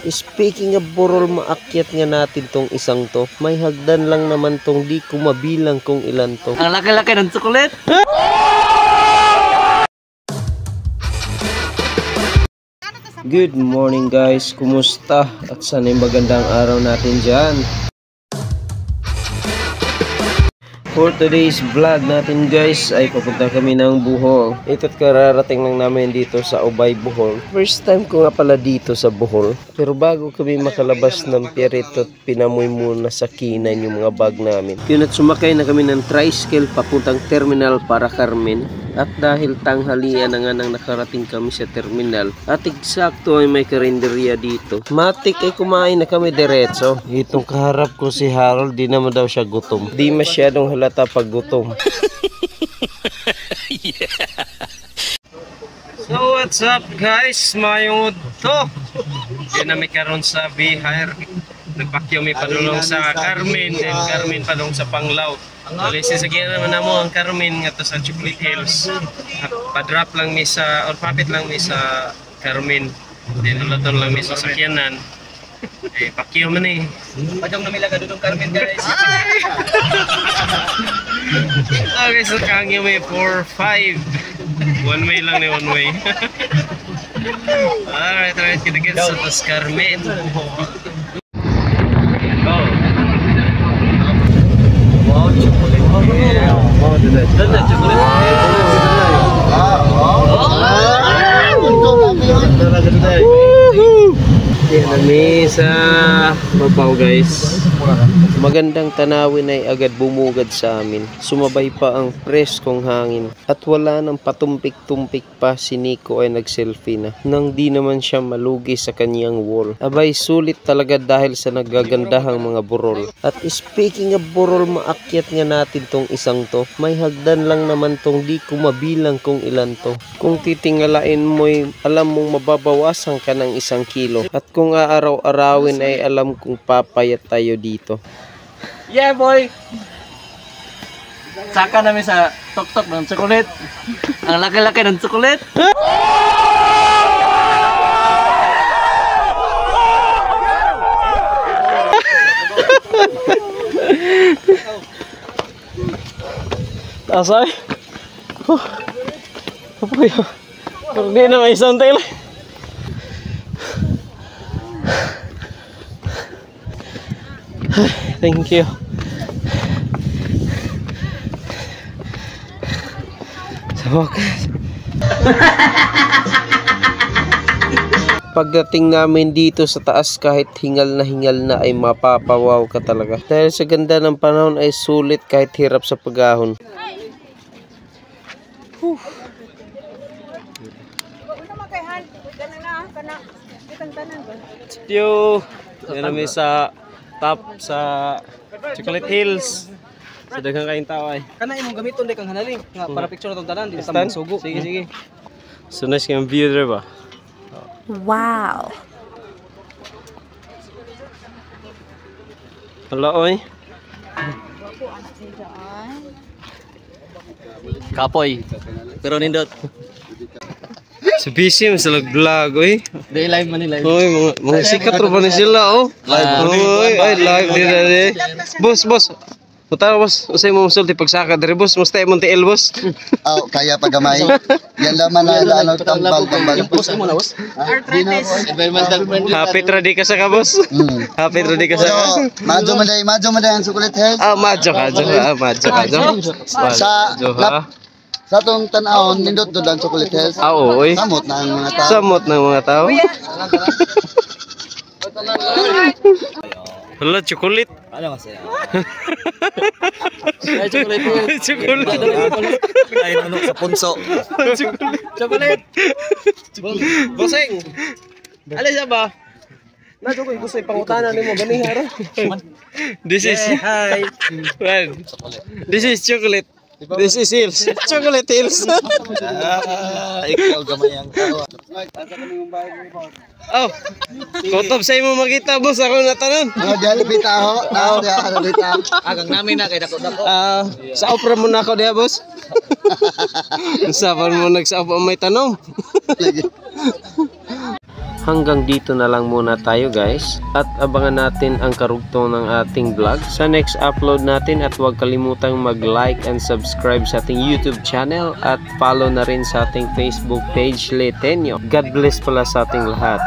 speaking of burol, maakyat nga natin tong isang to. May hagdan lang naman tong, di ko mabilang kung ilan to. Ang laki-laki ng tsukulit. Good morning guys, kumusta? At sana'y magandang araw natin dyan. For today's vlog natin guys ay papunta kami ng Bohol. Ito't kararating lang namin dito sa Ubay, Bohol. First time ko nga pala dito sa Bohol. Pero bago kami makalabas ng Pierrito, pinamoy muna sa Kinan yung mga bag namin. Yun at sumakay na kami ng tricycle papuntang terminal para Carmen. At dahil tanghalian na nga nang nakarating kami sa terminal at eksakto ay may karinderya dito, matik ay kumain na kami diretso. Itong kaharap ko si Harold, di naman daw siya gutom. Di masyadong halata pag gutom. Yeah. So what's up guys, mayong to. Yan na may karon sa Bihar. Nagpakyo may padulong sa Carmen, and Carmen padulong sa Panglao. Polisis sa gina naman mo ang Carmen nga to sa Chocolate Hills. Pa-drop lang mi sa, or papit lang mi sa Carmen. Then ulaton lang mi sa sakyanan. Eh, pakyo man eh. Padong namin laga dudong Carmen guys. Okay, so kangyo may 4-5. One way lang ni one way. Alright, kita get sa tas Carmen. Kami sa Babaw guys. Magandang tanawin ay agad bumugad sa amin. Sumabay pa ang preskong hangin. At wala nang patumpik-tumpik pa, si Nico ay nag-selfie na. Nang di naman siya malugi sa kanyang wall. Abay, sulit talaga dahil sa nagagandahang mga burol. At speaking of burol, maakyat nga natin tong isang to. May hagdan lang naman tong, di ko mabilang kung ilan to. Kung titingalain mo'y alam mong mababawasan ka ng 1 kilo. At kung aaraw-arawin ay alam kong papayat tayo dito. Yeah boy! Saka namin sa tok-tok ng tsukulit. Ang laki-laki ng tsukulit. Tasay? Apa ya? Pero di na may isang tayo. Thank you. Sa wakas. Pagdating namin dito sa taas, kahit hingal na ay mapapawaw ka talaga. Dahil sa ganda ng panahon ay sulit kahit hirap sa pagahon. Yo, yan namin sa top sa Chocolate Hills. Sa daghang kain tao ay. Kana imong gamiton dai kang hanaling nga para picture na tong tanan di sa sugo. Sige, sige. So nice kang view dre ba? Wow. Hello oy. Kapoy. Pero nindot. Si busy mo sa vlog oy. Day live man ni live. Oy, mga sikat ro ba ni sila oh. Oy, ay live dira de. Boss. Puta boss, usay mo sulti pagsaka diri boss, musta imong TL boss. Oh, kaya pagamay. Yan laman na ano tambal. Boss mo na boss. Arthritis. Environmental friendly. Happy tradi ka sa ka boss. Happy tradi ka sa ka. Madyo maday ang Chocolate Hills. Ah, madyo ka. Sa tong tan-awon nindot do ang Chocolate Hills. Ah, oy. Samot na ang mga tao. Samot ng mga tao. Hala, chocolate. Ano kasi? Ay, chocolate. Chocolate. Ay, ano sa punso. Chocolate. Boseng. Ala siya ba? Na ko gusto ipangutana nimo gani haro. This is Hi. well, this is chocolate. This is Hills. Chocolate Hills. Ikaw gamay ang tao. Oh. Kutob sa imo makita boss ako na tanon. Diyan bita ho. Diyan bita. Agang namin na kay dako-dako. Sa opera mo na ako diha boss. Sa mo nagsaop may tanong. hanggang dito na lang muna tayo guys. At abangan natin ang karugtong ng ating vlog sa next upload natin. At huwag kalimutang mag-like and subscribe sa ating YouTube channel. At follow na rin sa ating Facebook page, Letenyo. God bless pala sa ating lahat.